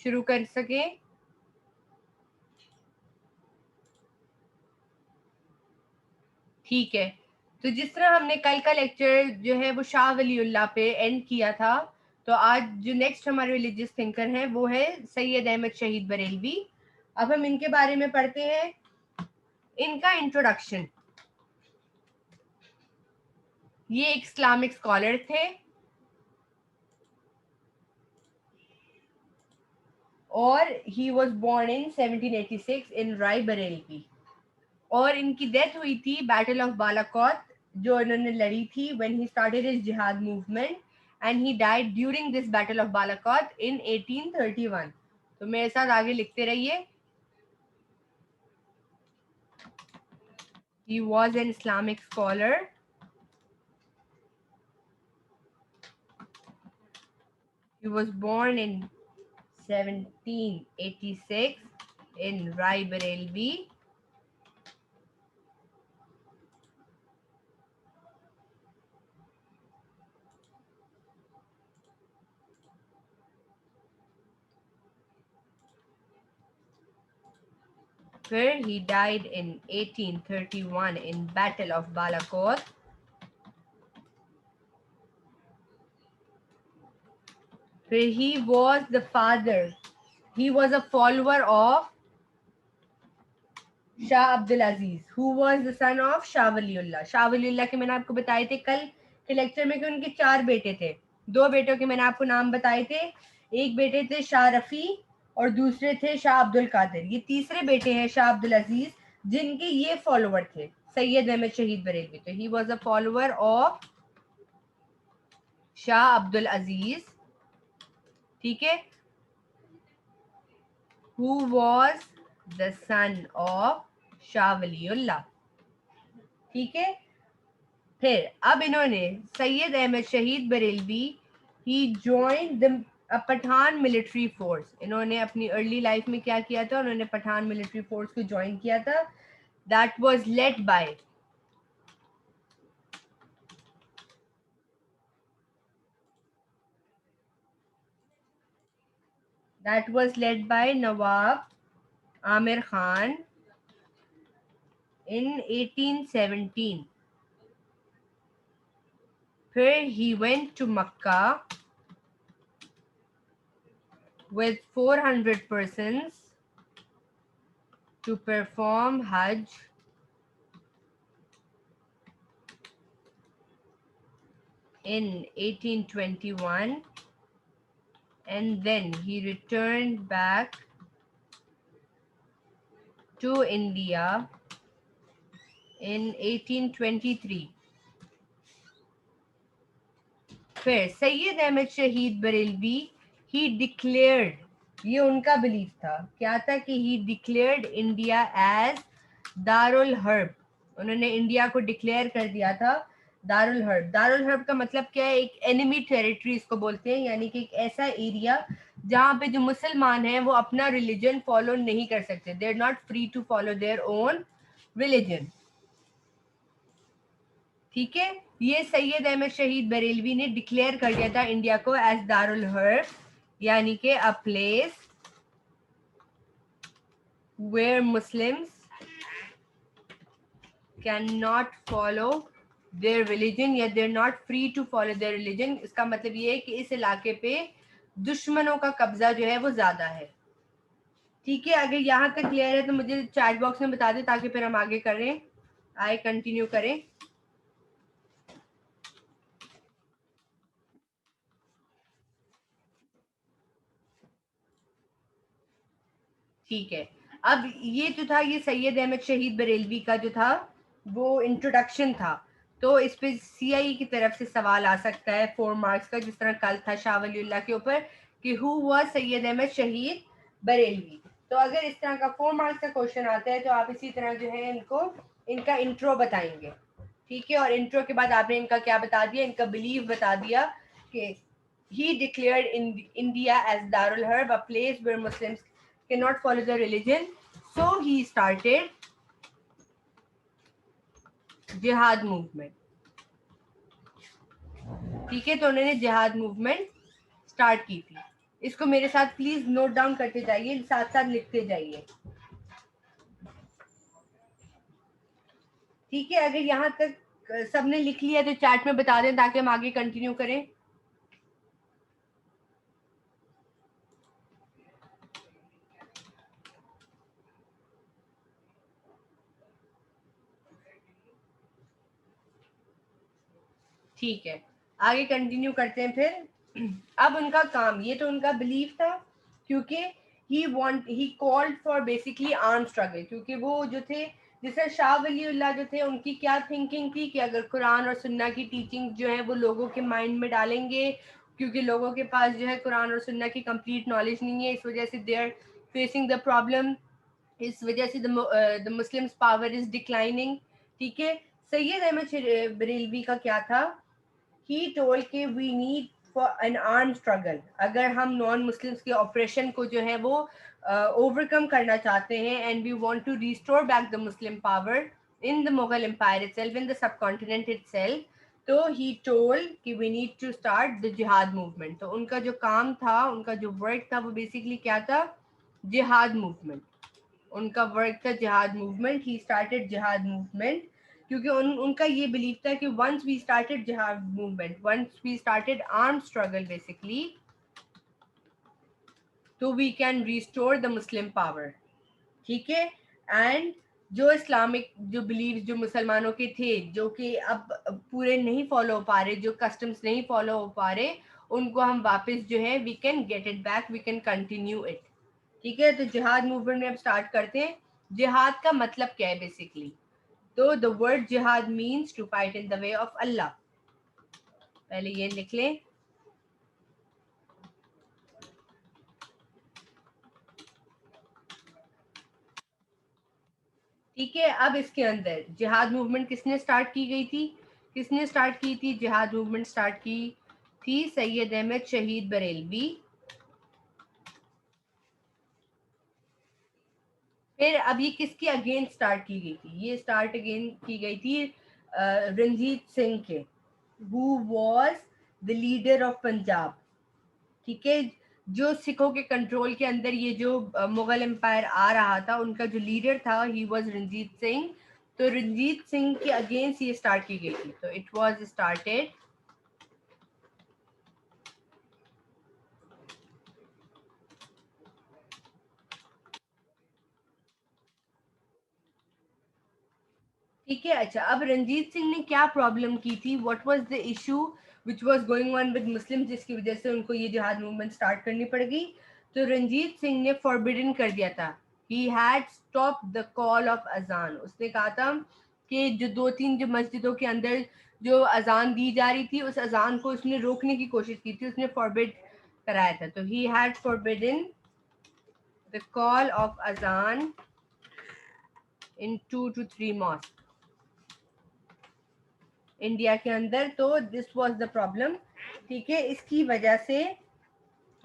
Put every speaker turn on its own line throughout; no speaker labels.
शुरू कर सके। ठीक है, तो जिस तरह हमने कल का लेक्चर जो है वो शाह वलीउल्लाह पे एंड किया था, तो आज जो नेक्स्ट हमारे रिलीजियस थिंकर हैं वो है सैयद अहमद शहीद बरेलवी। अब हम इनके बारे में पढ़ते हैं। इनका इंट्रोडक्शन, ये एक इस्लामिक स्कॉलर थे और ही वाज बोर्न इन 1786 इन राय बरेलवी, और इनकी डेथ हुई थी बैटल ऑफ बालाकोट जो इन्होंने लड़ी थी व्हेन ही स्टार्टेड हिज जिहाद movement, and he died during this battle of Balakot in 1831। तो मेरे साथ आगे लिखते रहिए। He was an Islamic scholar. He was born in 1786 in Rai Barelvi. Where he died in 1831 in Battle of Balakot. Where he was the father, he was a follower of Shah Abdul Aziz, who was the son of Shah Waliullah. Shah Waliullah के मैंने आपको बताए थे कल के lecture में कि उनके 4 बेटे थे। 2 बेटों के मैंने आपको नाम बताए थे, एक बेटे थे शाह रफी और दूसरे थे शाह अब्दुल कादिर। ये तीसरे बेटे हैं शाह अब्दुल अजीज, जिनके ये फॉलोवर थे सैयद अहमद शहीद बरेलवी। तो he was a follower of Shah Abdul Aziz, ठीक है, who was the son of Shah Waliullah, ठीक है। फिर अब इन्होंने सैयद अहमद शहीद Barelvi he joined the Pathan military force. इन्होंने अपनी अर्ली लाइफ में क्या किया था, उन्होंने पठान मिलिट्री फोर्स को ज्वाइन किया था। That was led by Nawab Amir Khan in 1817. फिर he went to Makkah with 400 persons to perform Hajj in 1821, and then he returned back to India in 1823. फिर सैयद अहमद शहीद बरेलवी ही डिक्लेयर्ड, ये उनका बिलीफ था, क्या था कि he declared India as Darul Harb. उन्होंने इंडिया को डिक्लेयर कर दिया था दारुल हर्ब। दारुल हर्ब का मतलब क्या है, एक एनिमी टेरिटरी इसको बोलते हैं, यानी कि एक ऐसा एरिया जहाँ पे जो मुसलमान हैं वो अपना रिलीजन फॉलो नहीं कर सकते, they are not free to follow their own religion, ठीक है। ये सैयद अहमद शहीद बरेलवी ने डिक्लेयर कर दिया था इंडिया को एज दारुल हर्ब, यानी कि a place where Muslims can not follow their religion या they are not free to follow their religion. इसका मतलब ये है कि इस इलाके पे दुश्मनों का कब्जा जो है वो ज्यादा है, ठीक है। अगर यहाँ तक क्लियर है तो मुझे चैट बॉक्स में बता दें ताकि फिर हम आगे करें, आगे कंटिन्यू करें। ठीक है, अब ये जो था ये सैयद अहमद शहीद बरेलवी का जो था वो इंट्रोडक्शन था। तो इस पे सीआई की तरफ से सवाल आ सकता है 4 मार्क्स का, जिस तरह कल था शाह वलीउल्लाह के ऊपर कि हु वाज सैयद अहमद शहीद बरेलवी। तो अगर इस तरह का 4 मार्क्स का क्वेश्चन आता है तो आप इसी तरह जो है इनको इनका इंट्रो बताएंगे, ठीक है। और इंट्रो के बाद आपने इनका क्या बता दिया, इनका बिलीव बता दिया कि he declared India as Darul Harb, a place where Muslims cannot follow the religion. So he started jihad movement, ठीक है। तो उन्होंने जिहाद मूवमेंट स्टार्ट की थी। इसको मेरे साथ प्लीज नोट डाउन करते जाइए, साथ साथ लिखते जाइए, ठीक है। अगर यहाँ तक सबने लिख लिया तो चैट में बता दें ताकि हम आगे कंटिन्यू करें। ठीक है, आगे कंटिन्यू करते हैं फिर। अब उनका काम, ये तो उनका बिलीफ था, क्योंकि he called for basically arm struggle, क्योंकि वो जो थे, जैसे शाह वलीउल्लाह जो थे, उनकी क्या थिंकिंग थी कि अगर कुरान और सुन्ना की टीचिंग जो है वो लोगों के माइंड में डालेंगे, क्योंकि लोगों के पास जो है कुरान और सुन्ना की कंप्लीट नॉलेज नहीं है, इस वजह से they are facing the problem, इस वजह से the Muslims power is declining, ठीक है। सैयद अहमद बरेलवी का क्या था, ही टोल्ड कि we need for an arm struggle, अगर हम नॉन मुस्लिम्स के ऑपरेशन को जो है वो ओवरकम करना चाहते हैं, and we want to restore back the Muslim power in the Mughal empire itself, in the subcontinent itself, तो ही टोल्ड कि we need to start the jihad movement. तो उनका जो काम था, उनका जो वर्क था, वो बेसिकली क्या था, जिहाद मूवमेंट। उनका वर्क था जिहाद मूवमेंट, ही स्टार्टेड जिहाद मूवमेंट, क्योंकि उनका ये बिलीव था कि वंस वी स्टार्टेड जिहाद movement, once we started arm struggle basically, तो we can restore the Muslim power, ठीक है। एंड जो इस्लामिक जो बिलीव जो मुसलमानों के थे, जो कि अब पूरे नहीं फॉलो हो पा रहे, जो कस्टम्स नहीं फॉलो हो पा रहे, उनको हम वापस जो है we can get it back, we can continue it, ठीक है। तो जिहाद मूवमेंट में अब स्टार्ट करते हैं। जिहाद का मतलब क्या है बेसिकली, तो द वर्ड जिहाद means to fight in the way of Allah, पहले ये लिख लें। ठीक है, अब इसके अंदर जिहाद मूवमेंट किसने स्टार्ट की गई थी, किसने स्टार्ट की थी जिहाद मूवमेंट, स्टार्ट की थी सैयद अहमद शहीद बरेलवी। फिर अब ये किसके अगेंस्ट स्टार्ट की गई थी, ये स्टार्ट अगेन की गई थी रंजीत सिंह के, who was the leader of Punjab, ठीक है। जो सिखों के कंट्रोल के अंदर ये जो मुगल एम्पायर आ रहा था, उनका जो लीडर था ही वाज रंजीत सिंह। तो रंजीत सिंह के अगेंस्ट ये स्टार्ट की गई थी, तो इट वाज स्टार्टेड ठीक है। अच्छा, अब रंजीत सिंह ने क्या प्रॉब्लम की थी, what was the issue which was going on with Muslim, जिसकी वजह से उनको ये जिहाद मूवमेंट स्टार्ट करनी पड़ गई। तो रंजीत सिंह ने फॉरबिडन कर दिया था, he had stop the call of अजान, उसने कहा था कि जो दो तीन जो मस्जिदों के अंदर जो अजान दी जा रही थी, उस अजान को उसने रोकने की कोशिश की थी, उसने फॉरबिड कराया था। तो he had forbidden the call of अजान इन 2 to 3 मॉस्क इंडिया के अंदर। तो दिस वाज द प्रॉब्लम, ठीक है। इसकी वजह से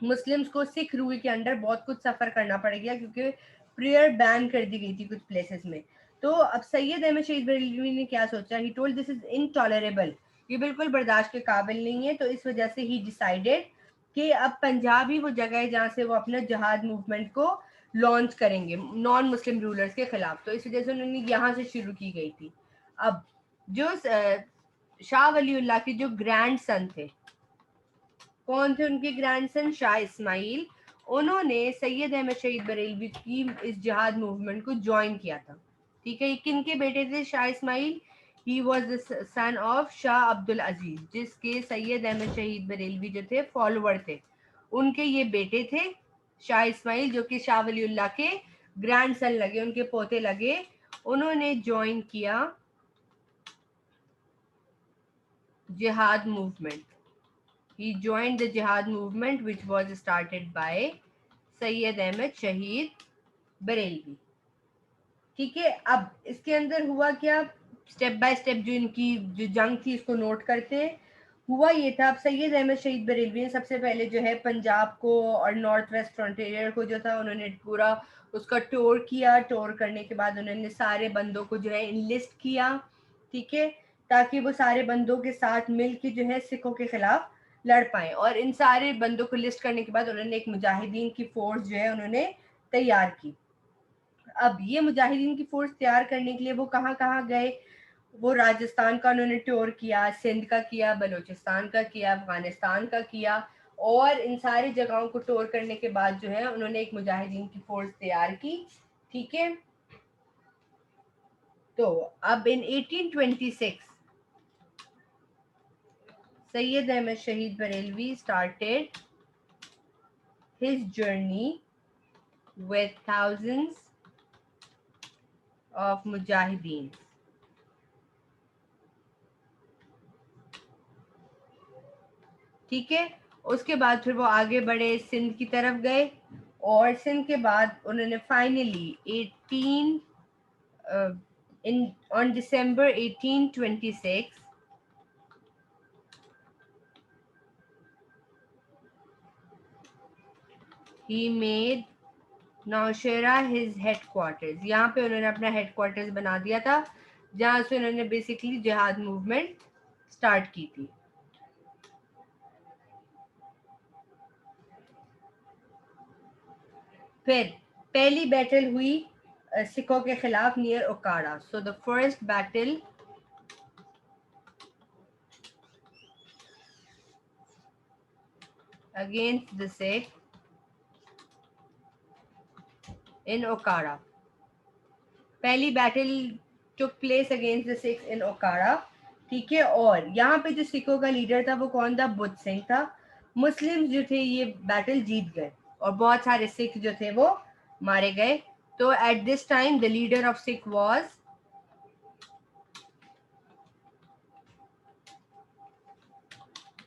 मुस्लिम्स को सिख रूल के अंडर बहुत कुछ सफर करना पड़ गया, क्योंकि प्रेयर बैन कर दी गई थी कुछ प्लेसेस में। तो अब सैयद अहमद शहीद बरेलवी ने क्या सोचा, he told this is intolerable, ये बिल्कुल बर्दाश्त के काबिल नहीं है। तो इस वजह से ही डिसाइडेड कि अब पंजाब ही वो जगह है जहाँ से वो अपना जहाद मूवमेंट को लॉन्च करेंगे नॉन मुस्लिम रूलर्स के खिलाफ। तो इस वजह से उन्होंने यहाँ से शुरू की गई थी। अब जो शाह वलीउल्लाह के जो ग्रैंड सन थे, कौन थे उनके ग्रैंडसन, शाह इस्माइल, उन्होंने सैयद अहमद शहीद बरेलवी की इस जिहाद मूवमेंट को ज्वाइन किया था, ठीक है। किन के बेटे थे Shah Ismail, he was the son of Shah Abdul Aziz, जिसके सैयद अहमद शहीद बरेलवी जो थे फॉलोअर थे, उनके ये बेटे थे शाह इस्माइल, जो कि शाह वलीउल्लाह के ग्रैंडसन लगे, उनके पोते लगे। उन्होंने ज्वाइन किया jihad movement, he joined the jihad movement which was started by Syed Ahmad शहीद बरेलवी, ठीक है। अब इसके अंदर हुआ क्या, स्टेप बाय स्टेप जो इनकी जो जंग थी इसको नोट करते हैं। हुआ ये था, अब सैयद अहमद शहीद बरेलवी ने सबसे पहले जो है पंजाब को और नॉर्थ वेस्ट फ्रंटियर को जो था उन्होंने पूरा उसका टूर किया। टूर करने के बाद उन्होंने सारे बंदों को जो है इनलिस्ट किया, ठीक है, ताकि वो सारे बंदों के साथ मिल के जो है सिखों के खिलाफ लड़ पाए। और इन सारे बंदों को लिस्ट करने के बाद उन्होंने एक मुजाहिदीन की फोर्स जो है उन्होंने तैयार की। अब ये मुजाहिदीन की फोर्स तैयार करने के लिए वो कहाँ कहाँ गए? वो राजस्थान का उन्होंने टूर किया, सिंध का किया, बलूचिस्तान का किया, अफगानिस्तान का किया। और इन सारी जगहों को टूर करने के बाद जो है उन्होंने एक मुजाहिदीन की फोर्स तैयार की। ठीक है, तो अब इन 1826 सैयद अहमद शहीद Barelvi started his journey with thousands of mujahideen. ठीक है, उसके बाद फिर वो आगे बढ़े, सिंध की तरफ गए। और सिंध के बाद उन्होंने finally 18 in on December 1826 he made Nowshera his headquarters. यहाँ पे उन्होंने अपना हेडक्वार्टर्स बना दिया था, जहाँ से उन्होंने बेसिकली जिहाद मूवमेंट स्टार्ट की थी। फिर पहली बैटल हुई सिखों के खिलाफ near Okara. So the first battle against the Sikh in Okara. पहली battle took place against the Sikh in Okara. ठीक है, और यहाँ पे जो सिखों का लीडर था वो कौन था? बुद्ध सिंह था। मुस्लिम्स जो थे ये बैटल जीत गए और बहुत सारे सिख जो थे वो मारे गए। तो at this time the leader of Sikh was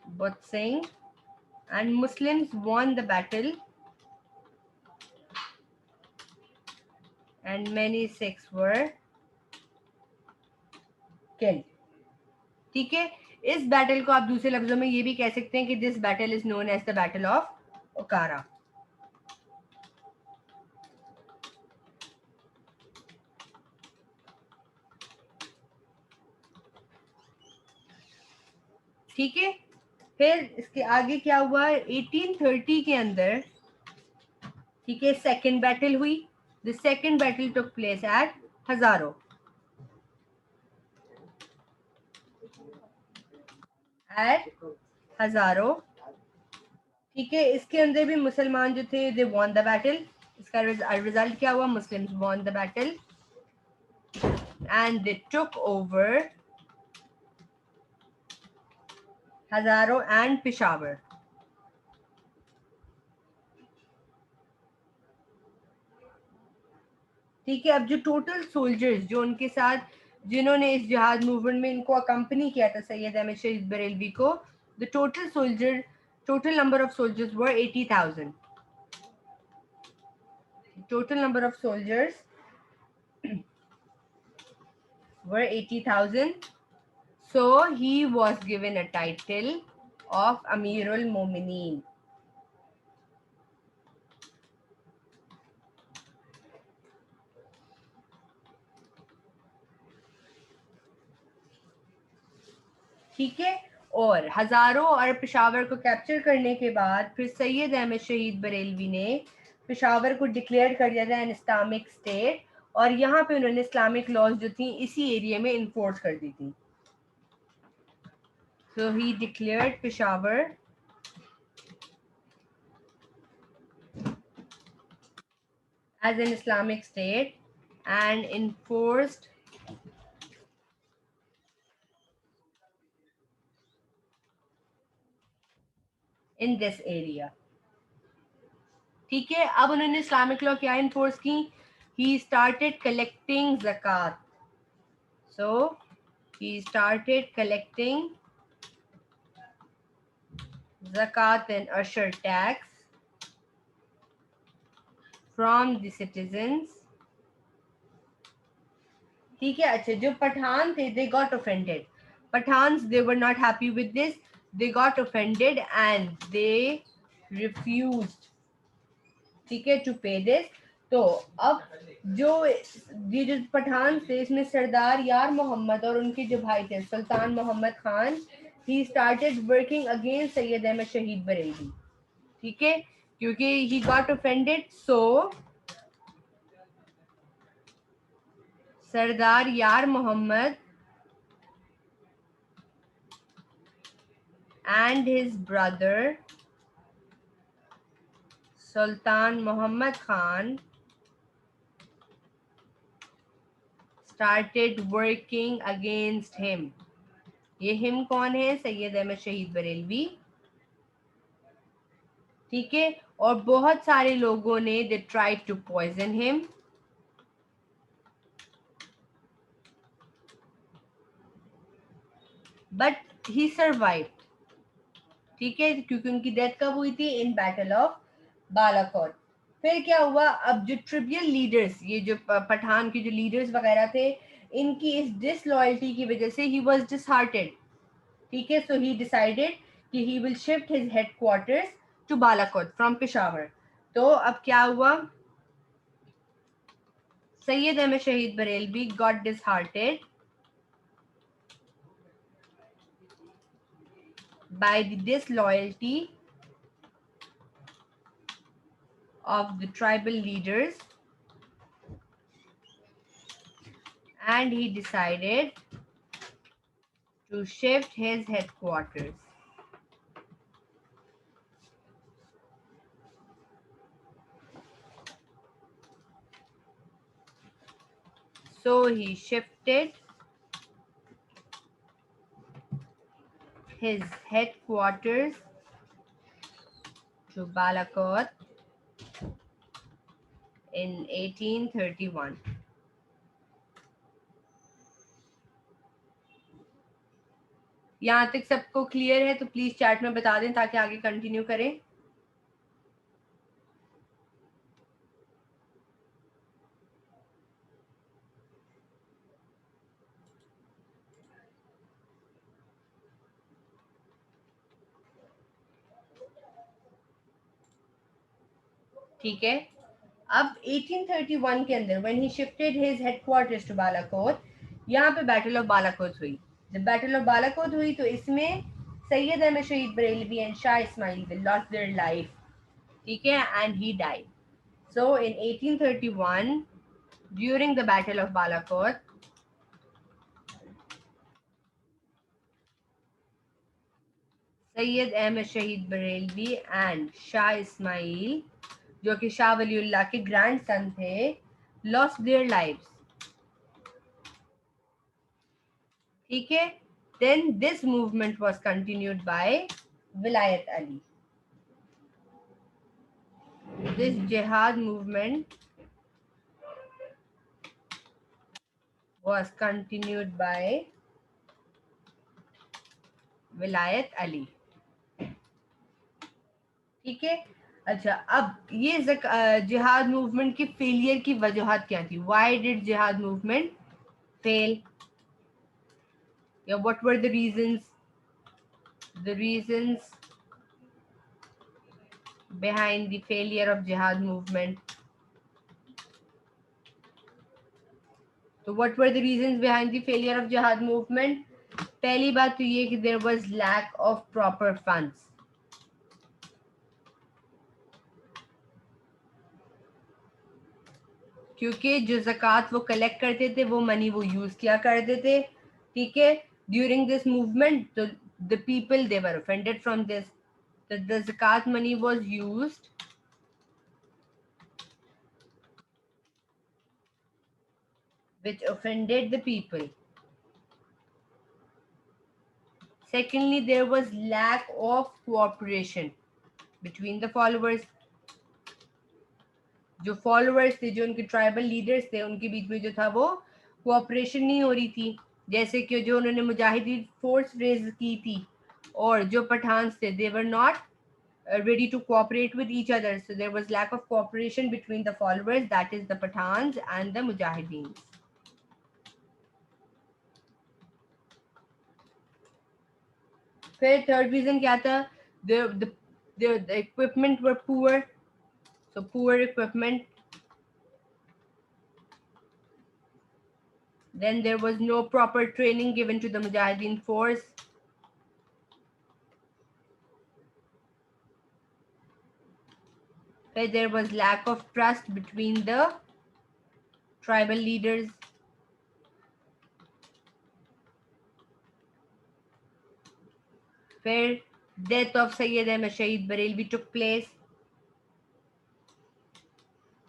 Buddha Singh and Muslims won the battle and many Sikhs were killed. ठीक है, इस बैटल को आप दूसरे लफ्जों में ये भी कह सकते हैं कि this battle is known as the battle of Okara. ठीक है, फिर इसके आगे क्या हुआ? 1830 के अंदर, ठीक है, सेकेंड बैटल हुई। The second battle took place at हजारो। हजारो, ठीक है, इसके अंदर भी मुसलमान जो थे दे वॉन द बैटल। इसका रिजल्ट क्या हुआ? Muslims won the battle and they took over हजारो एंड पेशावर। ठीक है, अब जो टोटल सोल्जर्स जो उनके साथ, जिन्होंने इस जिहाद मूवमेंट में इनको अकम्पनी किया था सैयद अहमद शहीद बरेलवी को, the total number of soldiers were 80,000। total number of soldiers were 80,000. So he was given a title of Amirul Momineen. ठीक है, और हजारों और पेशावर को कैप्चर करने के बाद फिर सैयद अहमद शहीद बरेलवी ने पेशावर को डिक्लेयर कर दिया था एन इस्लामिक स्टेट। और यहाँ पे उन्होंने इस्लामिक लॉज जो थी इसी एरिया में इन्फोर्स कर दी थी। So he declared Peshawar as an Islamic state and enforced in this area. ठीक है, अब उन्होंने इस्लामिक लॉ क्या इन्फोर्स की? he started collecting zakat. So he started collecting zakat and usher tax from the citizens. ठीक है, अच्छा, जो पठान थे they got offended. Pathans, they were not happy with this. They got offended and they refused, ठीक है, to पे this. तो अब जो ये जो पठान थे इसमें सरदार यार मोहम्मद और उनके जो भाई थे सुल्तान Mohammad Khan, he started working against Sayyid Ahmed Shahid Bareilly. ठीक है, क्योंकि he got offended, so सरदार यार Mohammad and his brother Sultan Muhammad Khan started working against him. ये हिम कौन है? सैयद अहमद शहीद बरेलवी. ठीक है, और बहुत सारे लोगों ने they tried to poison him. But he survived. ठीक है, क्योंकि उनकी डेथ कब हुई थी? इन बैटल ऑफ बालाकोट. फिर क्या हुआ? अब जो ट्रिबियल लीडर्स, ये जो पठान के जो लीडर्स वगैरह थे, इनकी इस डिसलॉयल्टी की वजह से ही वाज डिसहार्टेड. ठीक है, सो ही डिसाइडेड कि he will shift his headquarters to Balakot from Peshawar. तो अब क्या हुआ? सैयद अहमद शहीद Barelvi got disheartened by the disloyalty of the tribal leaders, and he decided to shift his headquarters. So he shifted his headquarters to Balakot in 1831. यहाँ तक सबको clear है तो प्लीज चैट में बता दें ताकि आगे कंटिन्यू करें. ठीक है, अब 1831 के अंदर when he shifted his headquarters to Balakot, यहाँ पे बैटल ऑफ बालाकोट हुई. जब बैटल ऑफ बालाकोट हुई तो इसमें सैयद अहमद शहीद Barelvi and Shah Ismail they lost their life. ठीक है, and he died. So in 1831 during the battle of Balakot, Syed Ahmad शहीद बरेलवी एंड शाह इस्माइल, जो कि शाह वलीउल्लाह के ग्रैंड सन थे, लॉस्ट देयर लाइव्स. ठीक है, then this movement was continued by Wilayat Ali. This jihad movement was continued by विलायत अली. ठीक है, अच्छा, अब ये जिहाद मूवमेंट की फेलियर की वजूहत क्या थी? व्हाई डिड जिहाद मूवमेंट फेल? या what were the reasons behind the failure of jihad movement? So what were the reasons behind the failure of jihad movement? पहली बात तो ये कि there was lack of proper funds. क्योंकि जो ज़कात वो कलेक्ट करते थे वो मनी वो यूज किया करते थे. ठीक है, ड्यूरिंग दिस मूवमेंट तो the people they were offended from this, that the zakat money was used which offended the people. Secondly, there was lack of cooperation between the followers. जो followers थे, जो उनके ट्राइबल लीडर्स थे, उनके बीच में जो था वो कोऑपरेशन नहीं हो रही थी. जैसे कि जो उन्होंने मुजाहिदीन फोर्स रेज की थी और जो पठान्स थे, they were not ready to cooperate with each other. So there was lack of cooperation between the followers, that is the Pathans and the Mujahideens. फिर थर्ड रीजन क्या था? The equipment were poor. So poor equipment. Then there was no proper training given to the Mujahideen force. फिर there was lack of trust between the tribal leaders, फिर death of Sayyid Ahmed Shahid Barelvi took place,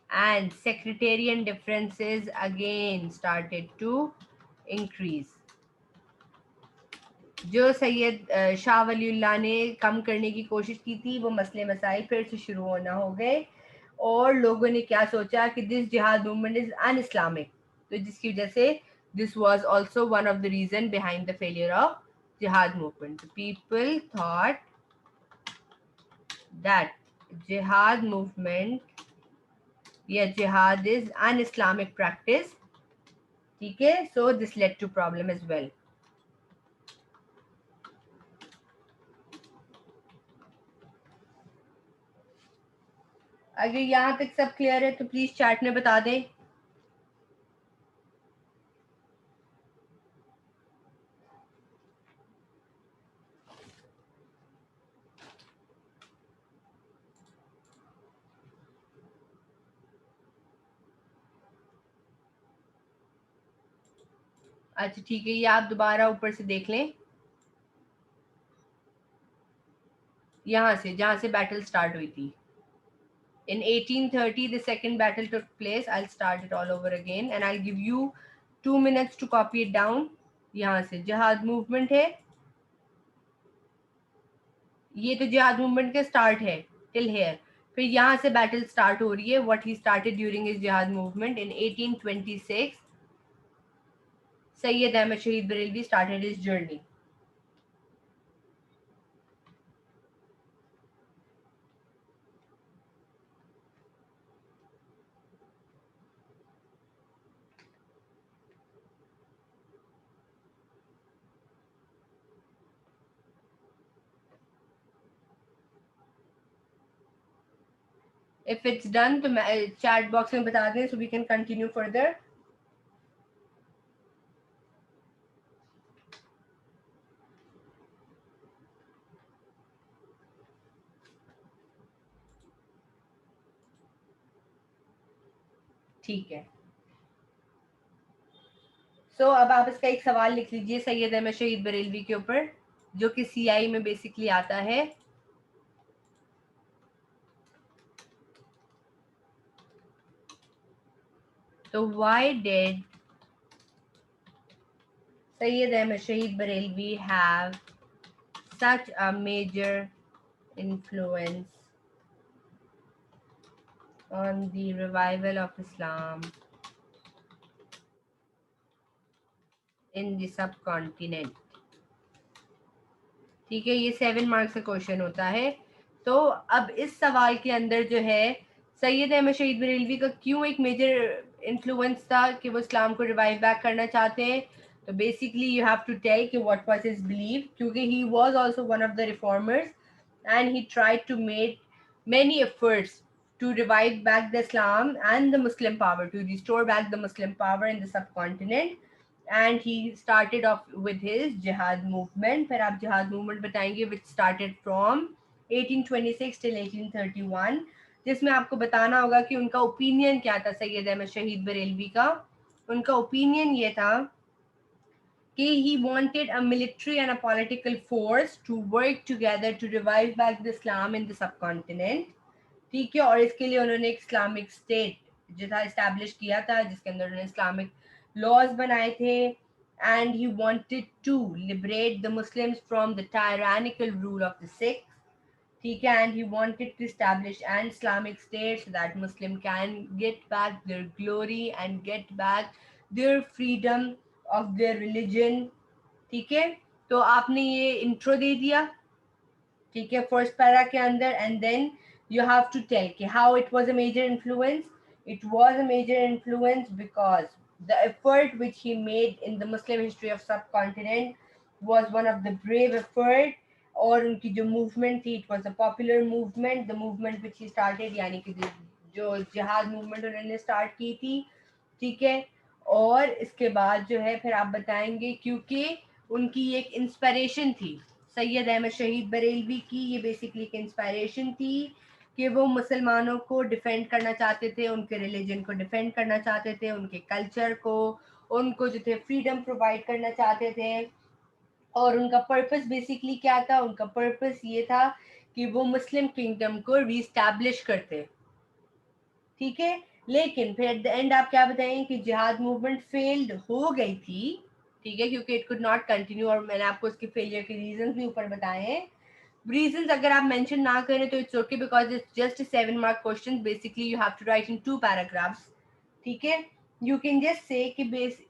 and sectarian differences again started to increase. जो सैयद शाह वलीउल्लाह ने कम करने की कोशिश की थी वो मसले मसाइल फिर से शुरू होना हो गए, और लोगों ने क्या सोचा कि this jihad movement is an Islamic, तो जिसकी वजह से this was also one of the reason behind the failure of jihad movement. People thought that jihad movement, yeah, jihad is an Islamic practice. ठीक है, so this led to problem as well. अगर यहाँ तक सब clear है तो please chat में बता दें. अच्छा ठीक है, ये आप दोबारा ऊपर से देख लें, यहाँ से जहाँ से बैटल स्टार्ट हुई थी. In 1830 the second battle took place. I'll start it all over again and I'll give you 2 minutes to copy it down. यहाँ से जिहाद मूवमेंट है, ये तो जिहाद मूवमेंट का स्टार्ट है टिल हेयर. फिर यहाँ से बैटल स्टार्ट हो रही है. What he started during his जिहाद मूवमेंट इन 1826. सैयद अहमद शहीद Barelvi started his journey. If it's done तो चैट बॉक्स में बता दें so we can continue further. ठीक है, सो अब आप इसका एक सवाल लिख लीजिए सैयद अहमद शहीद बरेलवी के ऊपर, जो कि सीआई में बेसिकली आता है. तो why did Sayyid Ahmed Shahid Barelvi have such a major influence on the revival of Islam in the subcontinent? ठीक है, ये 7 मार्क्स का क्वेश्चन होता है. तो अब इस सवाल के अंदर जो है सैयद अहमद शहीद बरेलवी का क्यों एक मेजर इन्फ्लुएंस था कि वो इस्लाम को रिवाइव बैक करना चाहते हैं. तो basically you have to tell कि व्हाट वाज हिज बिलीव, क्योंकि he was also one of the reformers and he tried to make many efforts to revive back the Islam and the Muslim power, to restore back the Muslim power in the subcontinent. And he started off with his jihad movement. फिर आप jihad movement बताएंगे which started from 1826 till 1831, जिसमें आपको बताना होगा कि उनका opinion क्या था सैयद अहमद शहीद बरेलवी का. उनका ओपिनियन ये था he wanted a military and a political force to work together to revive back the Islam in the subcontinent. ठीक है, और इसके लिए उन्होंने एक इस्लामिक स्टेट जो था इस्टेब्लिश किया था, जिसके अंदर उन्होंने इस्लामिक लॉज बनाए थे. And he wanted to liberate the Muslims from the tyrannical rule of the Sikhs. ठीक है, and he wanted to establish an Islamic state so that Muslim can get back their glory and get back their freedom of their religion. ठीक है, तो आपने ये intro दे दिया, ठीक है, फर्स्ट पैरा के अंदर. And then you have to tell how it was a major influence. It was a major influence because the effort which he made in the Muslim history of subcontinent was one of the brave effort. और उनकी जो movement थी, it was a popular movement, the movement which he started, यानी कि जो जिहाद movement उन्होंने start की थी. ठीक है, और इसके बाद जो है फिर आप बताएंगे, क्योंकि उनकी एक इंस्पिरेशन थी सैयद अहमद शहीद बरेलवी की, ये बेसिकली एक इंस्पिरेशन थी कि वो मुसलमानों को डिफेंड करना चाहते थे, उनके रिलीजन को डिफेंड करना चाहते थे, उनके कल्चर को, उनको जो थे फ्रीडम प्रोवाइड करना चाहते थे। और उनका पर्पस बेसिकली क्या था? उनका पर्पस ये था कि वो मुस्लिम किंगडम को रीस्टैब्लिश करते। ठीक है, लेकिन फिर एट द एंड आप क्या बताएं कि जिहाद मूवमेंट फेल्ड हो गई थी। ठीक है, क्योंकि इट कुड नॉट कंटिन्यू, और मैंने आपको उसके फेलियर के रीजंस भी ऊपर बताए हैं। रीजंस अगर आप मेंशन ना करें तो it's okay, because it's just 7 mark question, basically you have to write in 2 paragraphs. ठीक है, you can just say कि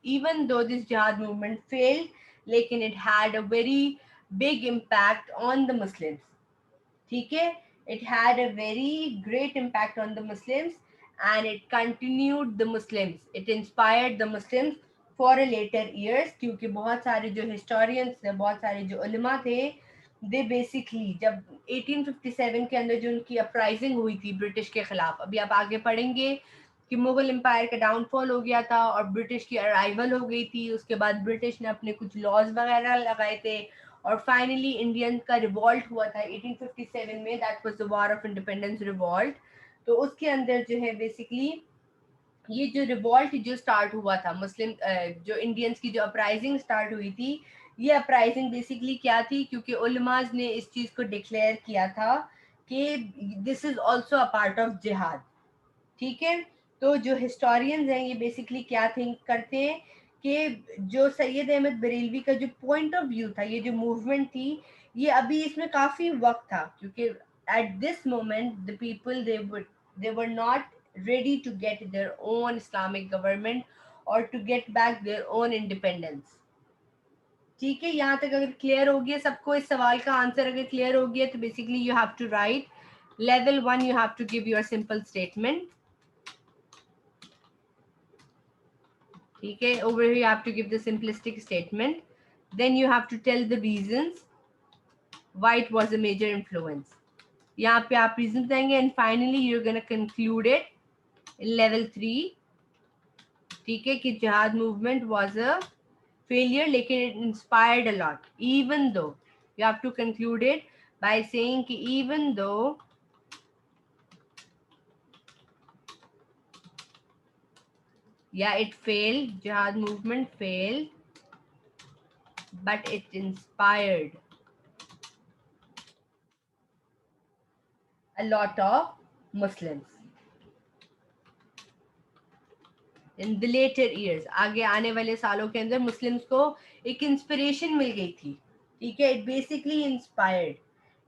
even though this jihad movement failed, लेकिन it had a very big impact on the Muslims. ठीक है, it had a very great impact on the Muslims, and it continued the Muslims, it inspired the Muslims for a later years, क्योंकि बहुत सारे जो historians थे, बहुत सारे जो उलमा थे, they basically जब 1857 के अंदर जो उनकी अपराइजिंग हुई थी ब्रिटिश के खिलाफ, अभी आप आगे पढ़ेंगे कि मुगल एम्पायर का डाउनफॉल हो गया था और ब्रिटिश की अराइवल हो गई थी। उसके बाद ब्रिटिश ने अपने कुछ लॉज वगैरह लगाए थे और फाइनली इंडियन का रिवॉल्ट हुआ था 1857 में, that was the war of independence revolt. तो उसके अंदर जो है बेसिकली ये जो रिवॉल्ट जो स्टार्ट हुआ था मुस्लिम जो इंडियंस की जो अपराइजिंग स्टार्ट हुई थी, ये अपराइजिंग बेसिकली क्या थी? क्योंकि उलमाज ने इस चीज को डिक्लेयर किया था कि this is also a part of जिहाद। ठीक है, तो जो हिस्टोरियंस हैं ये बेसिकली क्या थिंक करते हैं कि जो सैयद अहमद बरेलवी का जो पॉइंट ऑफ व्यू था, ये जो मूवमेंट थी, ये अभी इसमें काफी वक्त था, क्योंकि at this moment the people they were not ready to get their own Islamic government or to get back their own independence. ठीक है, यहाँ तक अगर क्लियर हो गया सबको, इस सवाल का आंसर अगर क्लियर हो गया तो basically you have to write level 1, you have to give your simple statement. ठीक है, over here you have to give the simplistic statement, then you have to tell the reasons why it was a major influence. यहाँ पे आप reasons देंगे and finally you're gonna conclude it in level 3. ठीक है, कि jihad movement was a failure लेकिन it inspired a lot, even though you have to conclude it by saying कि even though it failed, jihad movement failed, but it inspired a lot of Muslims in the later years. आगे आने वाले सालों के अंदर Muslims को एक inspiration मिल गई थी। ठीक है, इट बेसिकली इंस्पायर्ड।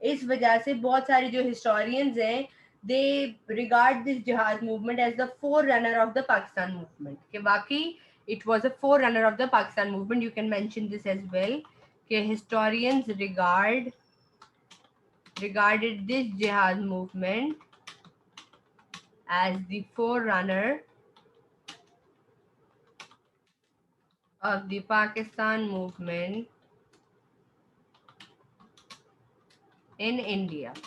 इस वजह से बहुत सारे जो हिस्टोरियंस हैं they regard this jihad movement as the forerunner of the Pakistan movement, कि वाकई it was a forerunner of the Pakistan movement. You can mention this as well कि historians regarded this jihad movement as the forerunner of the Pakistan movement in India.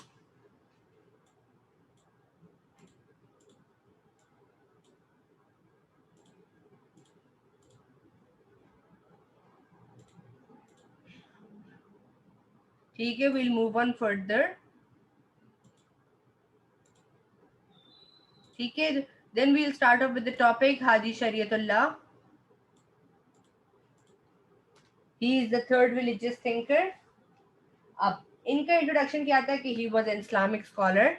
ठीक है, we'll move on further. ठीक है, then we'll start off with the topic Haji Shariatullah. He is the third religious thinker. अब इनका introduction क्या था कि he was an Islamic scholar.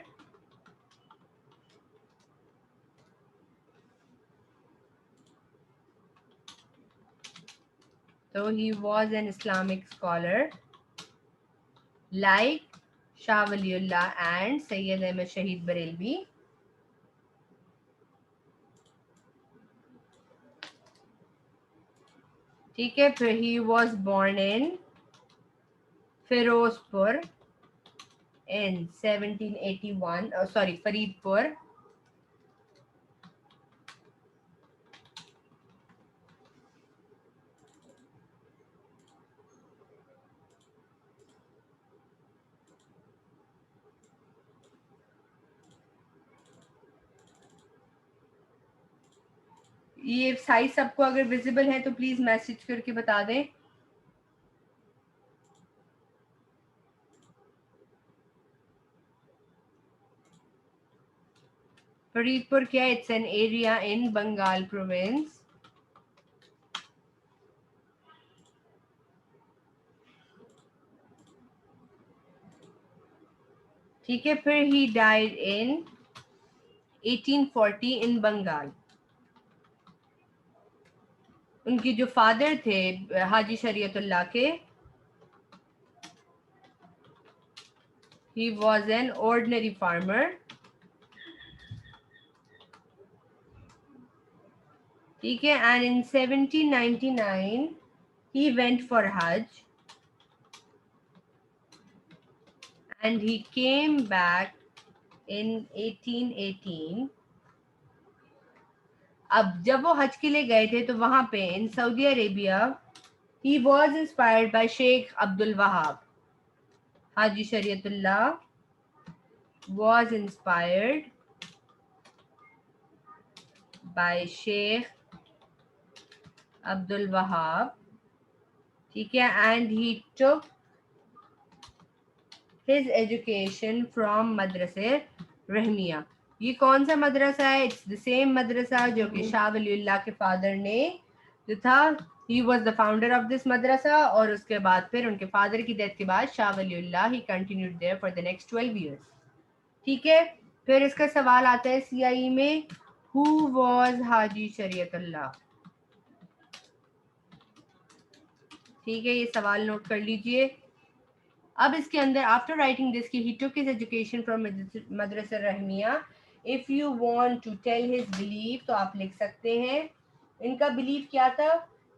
So he was an Islamic scholar like Shah Waliullah and Sayyid Ahmad Shahid Barelvi. ठीक है, फिर he was born in Firozpur in 1781, sorry, Faridpur. ये size सबको अगर विजिबल है तो प्लीज मैसेज करके बता दें। फरीदपुर क्या? It's an area in Bengal province. ठीक है, फिर ही डाइड इन 1840 इन बंगाल। उनकी जो फादर थे हाजी शरीयतुल्लाह के, he was an ordinary farmer। ठीक है, and in 1799 he went for Hajj and he came back in 1818। अब जब वो हज के लिए गए थे तो वहां पे in Saudi Arabia he was inspired by Sheikh Abdul Wahab। Haji Shariatullah was inspired by Sheikh Abdul Wahab। ठीक है, and he took his education from मदरसे रहमिया। ये कौन सा मदरसा है? इट्स द सेम मदरसा जो कि शाह वलीउल्लाह के फादर ने जो था, he was the founder of this madrasa, और उसके बाद फिर उनके फादर की डेथ के बाद Shah Waliullah he continued there for the next 12 years. ठीक है, फिर इसका सवाल आता है सीआईई में, हु वाज हाजी शरीयतुल्लाह। ठीक है, ये सवाल नोट कर लीजिए। अब इसके अंदर आफ्टर राइटिंग दिस की he took his education from Madrasa Rahimiya. If you want to tell his belief तो आप लिख सकते हैं। इनका बिलीफ क्या था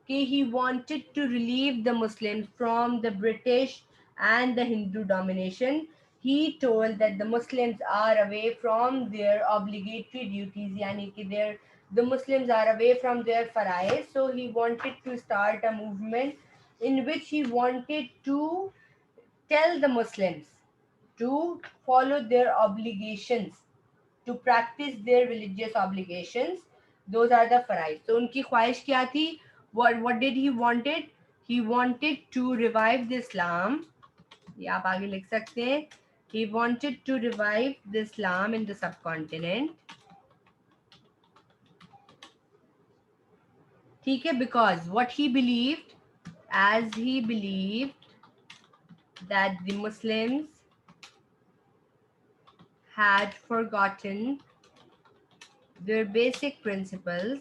कि he wanted to relieve the Muslims from the British and the Hindu domination. he told that the Muslims are away from their obligatory duties, yani ki the Muslims are away from their farais, so he wanted to start a movement in which he wanted to tell the Muslims to follow their obligations, to practice their religious obligations. Those are the farais. So उनकी ख्वाहिश क्या थी? What did he wanted? He wanted to revive the Islam. ये आप आगे लिख सकते हैं। He wanted to revive the Islam in the subcontinent. ठीक है, because what he believed, as he believed that the Muslims had forgotten their basic principles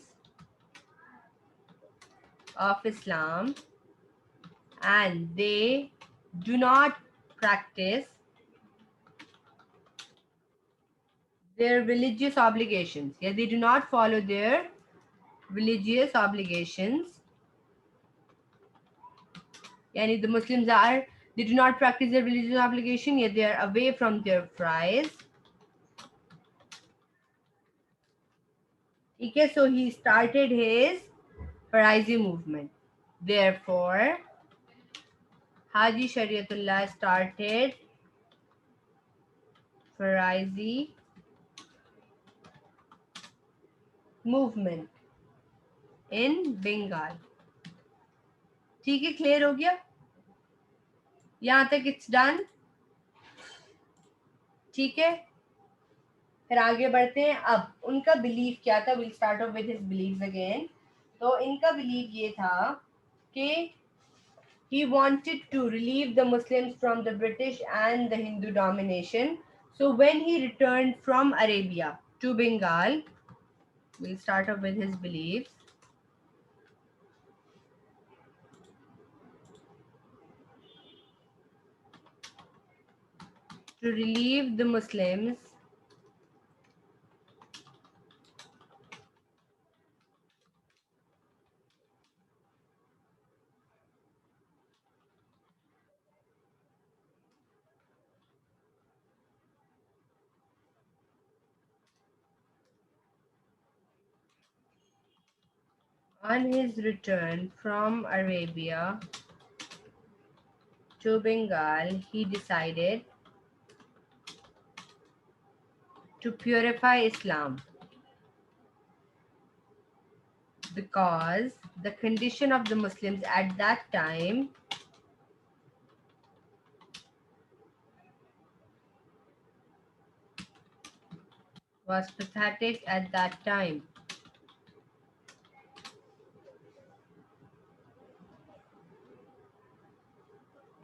of Islam and they do not practice their religious obligations. Yeah, they do not follow their religious obligations. Yani the Muslims are, they do not practice their religious obligation, yet they are away from their farais. Okay, so he started his Faraisi movement. Therefore, Haji Shariatullah started Faraisi movement in Bengal. ठीक है, clear हो गया यहाँ तक? It's done. ठीक है, फिर आगे बढ़ते हैं। अब उनका बिलीफ क्या था? Will start off with his believes again. तो इनका बिलीफ ये था कि he wanted to relieve the Muslims from the British and the Hindu domination. So when he returned from Arabia to Bengal, we'll start off with his beliefs. To relieve the Muslims on his return from Arabia to Bengal, he decided to purify Islam because the condition of the Muslims at that time was pathetic at that time.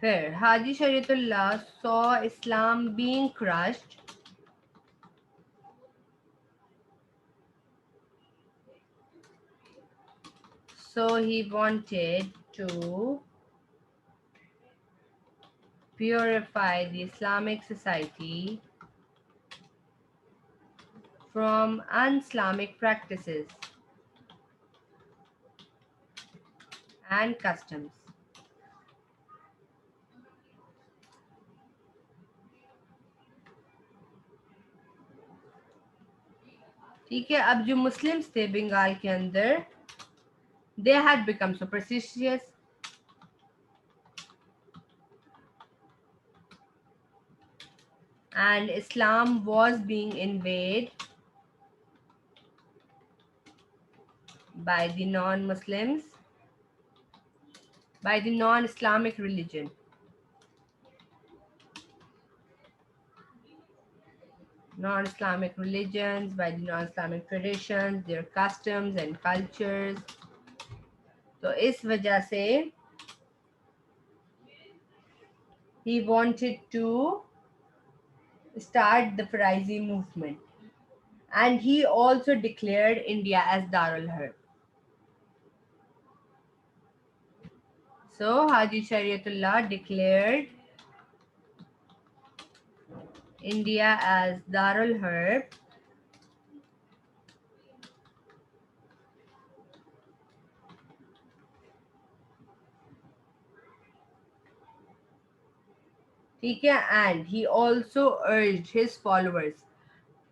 फिर हाजी शरीयतुल्लाह saw Islam being crushed, so he wanted to purify the Islamic society from un-Islamic practices and customs. ठीक है, अब जो Muslims थे बंगाल के अंदर, they had become superstitious, and Islam was being invaded by the non-Muslims, by the non-Islamic religion. Non-Islamic religions, by the non-Islamic traditions, their customs and cultures. तो इस वजह से he wanted to start the Faraizi movement, and he also declared India as Darul Harb. So Haji Shariatullah declared India as Darul Harb, ठीक है, and he also urged his followers.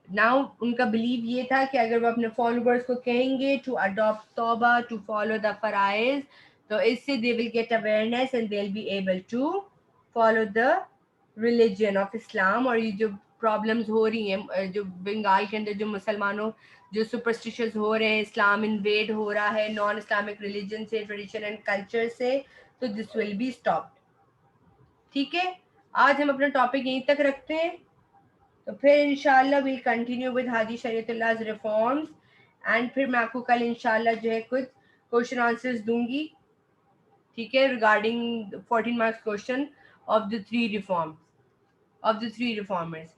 Now उनका belief ये था कि अगर वो अपने followers को कहेंगे to adopt तौबा, to follow the फराइज, तो इससे they will get awareness and they'll be able to follow the religion of Islam. और ये जो प्रॉब्लम्स हो रही हैं, जो बंगाल के अंदर जो मुसलमानों जो सुपरस्टिशियस हो रहे हैं, इस्लाम इन्वेड हो रहा है नॉन इस्लामिक रिलीजन से, ट्रेडिशन एंड कल्चर से, तो दिस विल बी स्टॉप्ड. ठीक है, आज हम अपना टॉपिक यहीं तक रखते हैं. तो फिर इंशाल्लाह will continue with Haji Shariatullah's reforms, and फिर मैं आपको कल इंशाल्लाह जो है कुछ क्वेश्चन आंसर्स दूंगी, ठीक है, regarding 14 marks question of the three reforms, of the three reformers.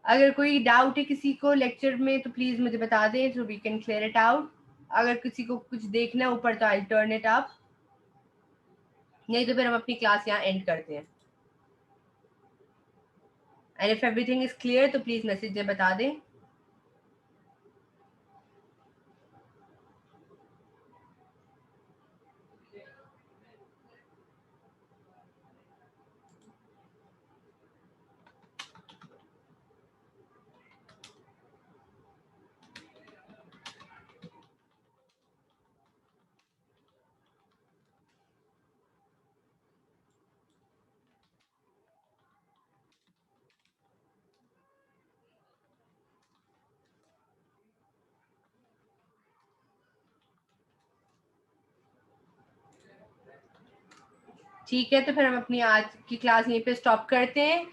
अगर कोई डाउट है किसी को लेक्चर में तो प्लीज मुझे बता दें, so we can clear it out. अगर किसी को कुछ देखना है ऊपर तो आई टर्न इट अप, नहीं तो फिर हम अपनी क्लास यहाँ एंड करते हैं. And if everything is clear तो प्लीज मैसेज में बता दें. ठीक है, तो फिर हम अपनी आज की क्लास यहीं पे स्टॉप करते हैं.